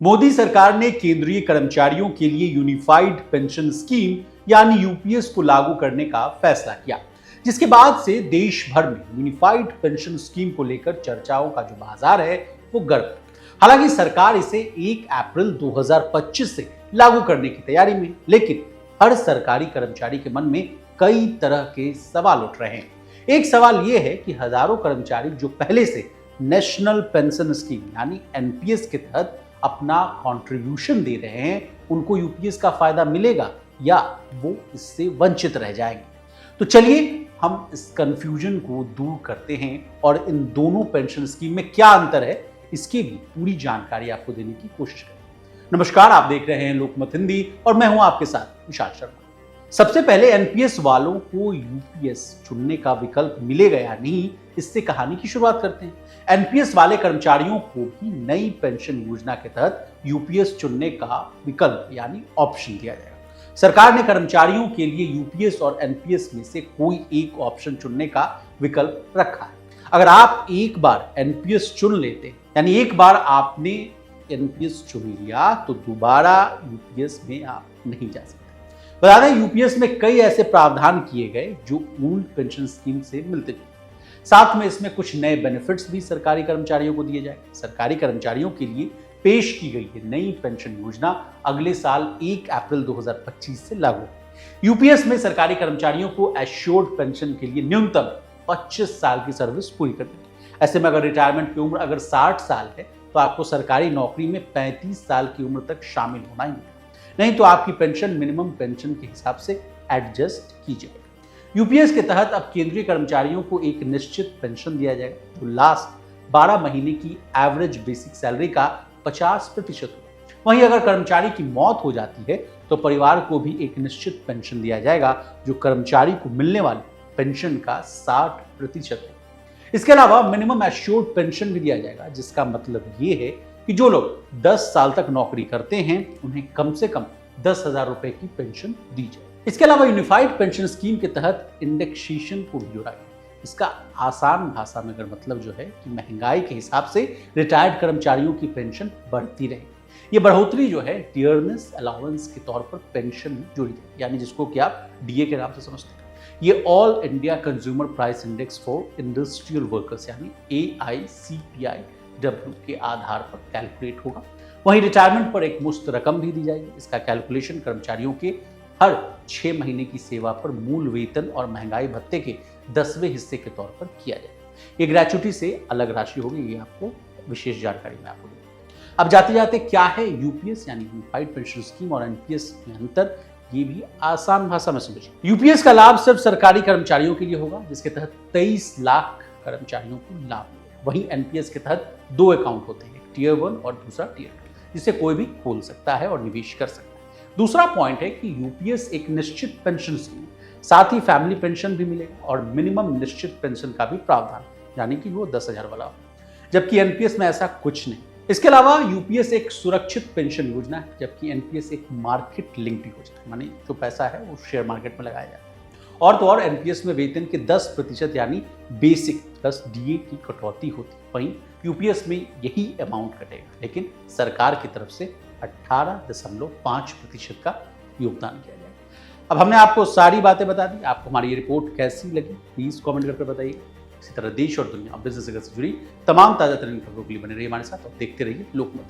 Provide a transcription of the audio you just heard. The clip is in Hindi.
मोदी सरकार ने केंद्रीय कर्मचारियों के लिए यूनिफाइड पेंशन स्कीम यानी यूपीएस को लागू करने का फैसला किया, जिसके बाद से देश भर में यूनिफाइड पेंशन स्कीम को लेकर चर्चाओं का जो बाजार है वो गर्म है। हालांकि सरकार इसे 1 अप्रैल 2025 से लागू करने की तैयारी में, लेकिन हर सरकारी कर्मचारी के मन में कई तरह के सवाल उठ रहे हैं। एक सवाल यह है कि हजारों कर्मचारी जो पहले से नेशनल पेंशन स्कीम यानी एनपीएस के तहत अपना कंट्रीब्यूशन दे रहे हैं, उनको यूपीएस का फायदा मिलेगा या वो इससे वंचित रह जाएंगे। तो चलिए हम इस कंफ्यूजन को दूर करते हैं और इन दोनों पेंशन स्कीम में क्या अंतर है इसकी भी पूरी जानकारी आपको देने की कोशिश करें। नमस्कार, आप देख रहे हैं लोकमत हिंदी और मैं हूं आपके साथ विशाल शर्मा। सबसे पहले एनपीएस वालों को यूपीएस चुनने का विकल्प मिलेगा या नहीं, इससे कहानी की शुरुआत करते हैं। एनपीएस वाले कर्मचारियों को भी नई पेंशन योजना के तहत यूपीएस चुनने का विकल्प यानी ऑप्शन दिया जाएगा। सरकार ने कर्मचारियों के लिए यूपीएस और एनपीएस में से कोई एक ऑप्शन चुनने का विकल्प रखा है। अगर आप एक बार एनपीएस चुन लेते हैं, यानी एक बार आपने एनपीएस चुन लिया, तो दोबारा यूपीएस में आप नहीं जा सकते। बता दें, यूपीएस में कई ऐसे प्रावधान किए गए जो ओल्ड पेंशन स्कीम से मिलते थे। साथ में इसमें कुछ नए बेनिफिट्स भी सरकारी कर्मचारियों को दिए जाएंगे। सरकारी कर्मचारियों के लिए पेश की गई ये नई पेंशन योजना अगले साल 1 अप्रैल 2025 से लागू होगी। यूपीएस में सरकारी कर्मचारियों को एश्योर्ड पेंशन के लिए न्यूनतम 25 साल की सर्विस पूरी करनी है। ऐसे में अगर रिटायरमेंट की उम्र अगर 60 साल है तो आपको सरकारी नौकरी में 35 साल की उम्र तक शामिल होना ही होगा, नहीं तो आपकी पेंशन मिनिमम पेंशन के हिसाब से एडजस्ट की जाएगी। यूपीएस के तहत अब केंद्रीय कर्मचारियों को एक निश्चित पेंशन दिया जाएगा जो लास्ट 12 महीने की एवरेज बेसिक सैलरी का 50% होगा। वहीं अगर कर्मचारी की मौत हो जाती है तो परिवार को भी एक निश्चित पेंशन दिया जाएगा जो कर्मचारी को मिलने वाली पेंशन का 60% है। इसके अलावा मिनिमम एश्योर्ड पेंशन भी दिया जाएगा, जिसका मतलब ये है कि जो लोग 10 साल तक नौकरी करते हैं उन्हें कम से कम 10,000 रुपए की पेंशन दी जाए। इसके अलावा यूनिफाइड पेंशन स्कीम के तहत इंडेक्सेशन को भी जोड़ा गया। इसका आसान भाषा में अगर मतलब जो है कि महंगाई के हिसाब से रिटायर्ड कर्मचारियों की पेंशन बढ़ती रहे। ये बढ़ोतरी जो है टियरनेस अलाउंस के तौर पर पेंशन में जुड़ी है, यानी जिसको कि आप डीए के नाम से समझते हैं। ये all India consumer price index for industrial workers यानी AICPIW के आधार पर कैलकुलेट होगा। वहीं रिटायरमेंट पर एक मुश्त रकम भी दी जाएगी। इसका कैलकुलेशन कर्मचारियों के हर 6 महीने की सेवा पर मूल वेतन और महंगाई भत्ते के 10वें हिस्से के तौर पर किया जाएगा। ये ग्रेचुटी से अलग राशि होगी, ये आपको विशेष जानकारी में आपको दूंगा। अब जाते जाते क्या है यूपीएस यानी यूनिफाइड पेंशन स्कीम और एनपीएस में अंतर, ये भी आसान भाषा में समझिए। यूपीएस का लाभ सिर्फ सरकारी कर्मचारियों के लिए होगा, जिसके तहत 23 लाख कर्मचारियों को लाभ मिलेगा। वहीं एनपीएस के तहत 2 अकाउंट होते हैं, एक टियर 1 और दूसरा टियर 2, जिसे कोई भी खोल सकता है और निवेश कर सकता है। दूसरा पॉइंट है कि यूपीएस एक निश्चित पेंशन स्कीम, साथ ही फैमिली पेंशन भी मिलेगा और मिनिमम निश्चित पेंशन का भी प्रावधान, यानी कि वो 10,000 वाला हो, जबकि एनपीएस में ऐसा कुछ नहीं। इसके अलावा यूपीएस एक सुरक्षित पेंशन योजना है, जबकि एनपीएस एक मार्केट लिंक्ड योजना है, मानी जो पैसा है वो शेयर मार्केट में लगाया जाता है। और तो और एनपीएस में वेतन के 10% यानी बेसिक प्लस डीए की कटौती होती है। वहीं यूपीएस में यही अमाउंट कटेगा, लेकिन सरकार की तरफ से 18.5% का योगदान किया जाएगा। अब हमने आपको सारी बातें बता दी। आपको हमारी ये रिपोर्ट कैसी लगी प्लीज कमेंट करके बताइए। इसी तरह देश और दुनिया बिजनेस से जुड़ी तमाम ताजा तरीन खबरों के लिए बने रहिए हमारे साथ और देखते रहिए लोकमत।